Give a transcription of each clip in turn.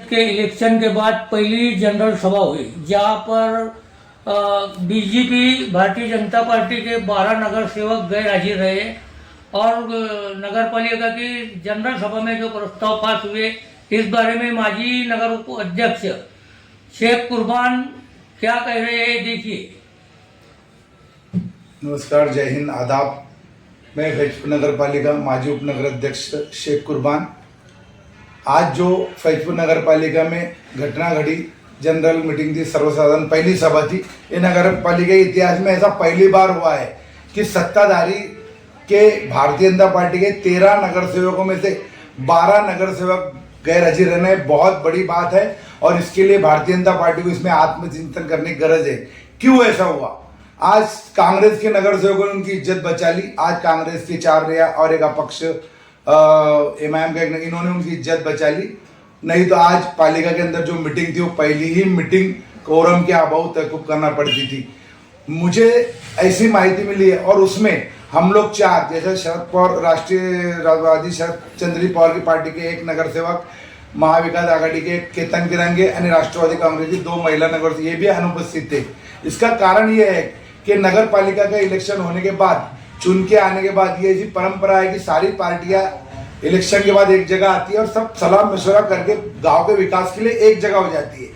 परिषद के इलेक्शन के बाद पहली जनरल सभा हुई, जहां पर बीजेपी भारतीय जनता पार्टी के 12 नगर सेवक गैर हाजिर रहे और नगर पालिका की जनरल सभा में जो प्रस्ताव पास हुए, इस बारे में माजी नगर उप अध्यक्ष शेख कुर्बान क्या कह रहे हैं, देखिए। नमस्कार, जय हिंद, आदाब। मैं फैजपुर नगर पालिका माजी उप नगर अध्यक्ष शेख कुर्बान। आज जो फैजपुर नगर पालिका में घटना घटी, जनरल मीटिंग थी, सर्वसाधारण पहली सभा थी। ये नगर पालिका के इतिहास में ऐसा पहली बार हुआ है कि सत्ताधारी के भारतीय जनता पार्टी के 13 नगर सेवकों में से 12 नगर सेवक गैर हाजिर रहना बहुत बड़ी बात है और इसके लिए भारतीय जनता पार्टी को इसमें आत्मचिंतन करने की गरज है। क्यों ऐसा हुआ? आज कांग्रेस के नगर सेवकों ने उनकी इज्जत बचा ली। आज कांग्रेस के 4 रिया और एक अपक्ष एमआईएम का इन्होंने उनकी इज्जत बचा ली। नहीं तो आज पालिका के अंदर जो मीटिंग थी वो पहली ही मीटिंग कोरम के अभाव तहकूब करना पड़ती थी। मुझे ऐसी माहिती मिली है और उसमें हम लोग 4, जैसे शरद पवार, राष्ट्रीयवादी शरद चंद्री पवार की पार्टी के 1 नगर सेवक, महाविकास आघाड़ी के केतन किरंगे और राष्ट्रवादी कांग्रेस की 2 महिला नगर ये भी अनुपस्थित थे। इसका कारण ये है कि नगर पालिका का इलेक्शन होने के बाद, चुन के आने के बाद, ये ऐसी परंपरा है कि सारी पार्टियां इलेक्शन के बाद एक जगह आती है और सब सलाह मशवरा करके गांव के विकास के लिए एक जगह हो जाती है।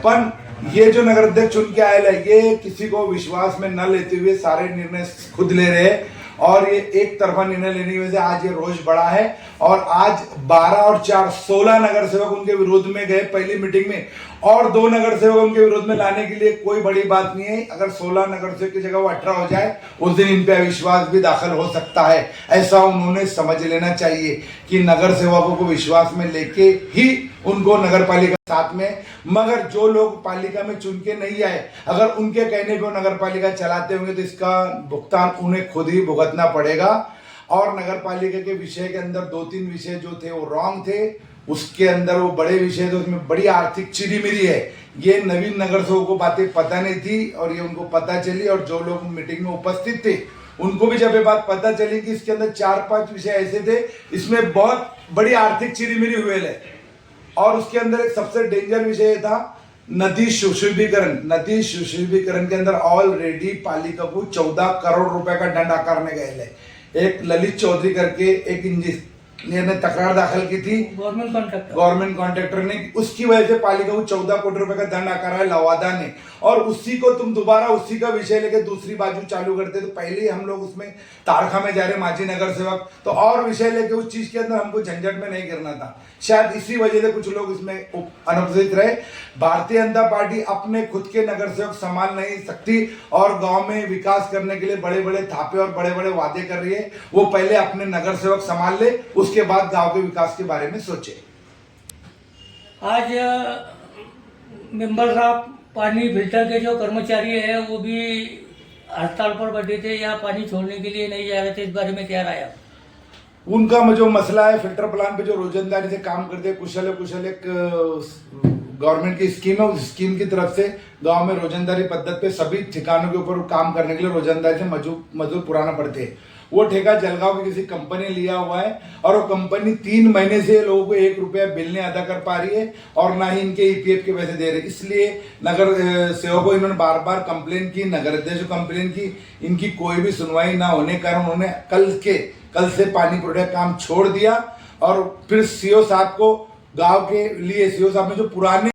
पर ये जो नगर अध्यक्ष चुन के आए, ये किसी को विश्वास में न लेते हुए सारे निर्णय खुद ले रहे हैं और ये एक तरफा निर्णय लेने की वजह से आज ये रोष बढ़ा है। और आज 12 और 4 16 नगर सेवक उनके विरोध में गए पहली मीटिंग में, और 2 नगर सेवक उनके विरोध में लाने के लिए कोई बड़ी बात नहीं है। अगर 16 नगर सेवक की जगह वो 18 हो जाए, उस दिन इन पे अविश्वास भी दाखिल हो सकता है। ऐसा उन्होंने समझ लेना चाहिए कि नगर सेवकों को विश्वास में लेके ही उनको नगर पालिका साथ में, मगर जो लोग पालिका में चुन के नहीं आए, अगर उनके कहने पे नगर पालिका चलाते होंगे तो इसका भुगतान उन्हें खुद ही भुगतना पड़ेगा। और नगर पालिका के विषय के अंदर 2-3 विषय जो थे वो रॉन्ग थे, उसके अंदर वो बड़े विषय थे, उसमें बड़ी आर्थिक चिरीमिरी है। ये नवीन नगर सेवकों को बातें पता नहीं थी और ये उनको पता चली, और जो लोग मीटिंग में उपस्थित थे उनको भी जब ये बात पता चली कि इसके अंदर 4-5 विषय ऐसे थे, इसमें बहुत बड़ी आर्थिक चिरीमिरी हुए है। और उसके अंदर एक सबसे डेंजर विषय था नदी सुशुद्धीकरण। नदी सुशुद्धीकरण के अंदर ऑलरेडी पालिका को 14 करोड़ रुपए का दंड आकारने गए है। एक ललित चौधरी करके एक इंजीनियर ने तकरार दाखिल की थी गवर्नमेंट कॉन्ट्रैक्टर ने, उसकी वजह से पालिका को 14 करोड़ रुपए का दंड आकारा है लवादा ने। और उसी को तुम दोबारा उसी का विषय लेके दूसरी बाजू चालू करते, तो पहले ही हम लोग उसमें तारखा में जा रहे माजी नगर सेवक, तो और विषय लेके उस चीज के अंदर हमको झंझट में नहीं करना था। शायद इसी वजह से कुछ लोग इसमें अनुपस्थित रहे। भारतीय जनता पार्टी अपने खुद के नगर सेवक संभाल नहीं सकती और गांव में विकास करने के लिए बड़े बड़े थापे और बड़े बड़े वादे कर रही है। वो पहले अपने नगर सेवक संभाल ले, उसके बाद गांव के विकास के बारे में सोचे। आज मेंबर साहब, पानी फिल्टर के जो कर्मचारी है वो भी हड़ताल पर बैठे थे या पानी छोड़ने के लिए नहीं जा रहे थे, इस बारे में क्या राय है? उनका जो मसला है, फिल्टर प्लांट पे जो रोजंदारी से काम करते हैं, कुशल एक गवर्नमेंट की स्कीम है, उस स्कीम की तरफ से गांव में रोजंदारी पद्धति पे सभी ठिकानों के ऊपर काम करने के लिए रोजंदारी से मजदूर पुराना पड़ते हैं। वो ठेका जलगांव की किसी कंपनी ने लिया हुआ है और वो कंपनी 3 महीने से लोगों को 1 रुपया बिल नहीं अदा कर पा रही है और ना ही इनके ईपीएफ के पैसे दे रहे। इसलिए नगर सेवकों को इन्होंने बार बार कंप्लेन की, नगर अध्यक्ष को कंप्लेन की, इनकी कोई भी सुनवाई ना होने के कारण उन्होंने कल से पानी प्रोडक्ट काम छोड़ दिया। और फिर सीओ साहब को गांव के लिए सीओ साहब ने जो पुराने